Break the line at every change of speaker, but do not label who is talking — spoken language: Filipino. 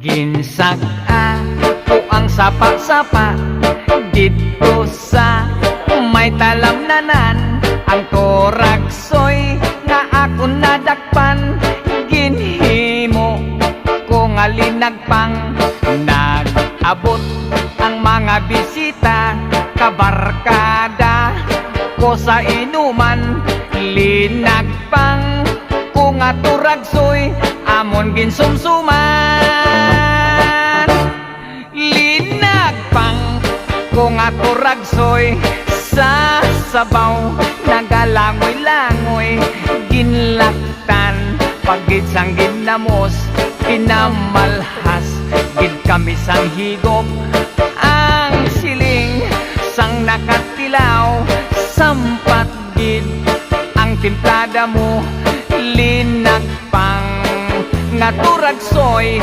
Ginsag-a ko ang sapa-sapa dito sa may talamnanan. Ang toraksoy nga ako nadakpan, ginhimo ko nga linagpang. Nag-abot ang mga bisita, kabarkada ko sa inuman. Linagpang ko nga turagsoy, amon ginsumsuman. Linagpang ko nga turagsoy, sa sabaw nagalangoy-langoy. Ginlaktan pagid sang ginamos, pinamalhas gid kami sang higop. Ang siling sang nakatilaw, sampat gid ang timplada mo. Linagpang nga turagsoy.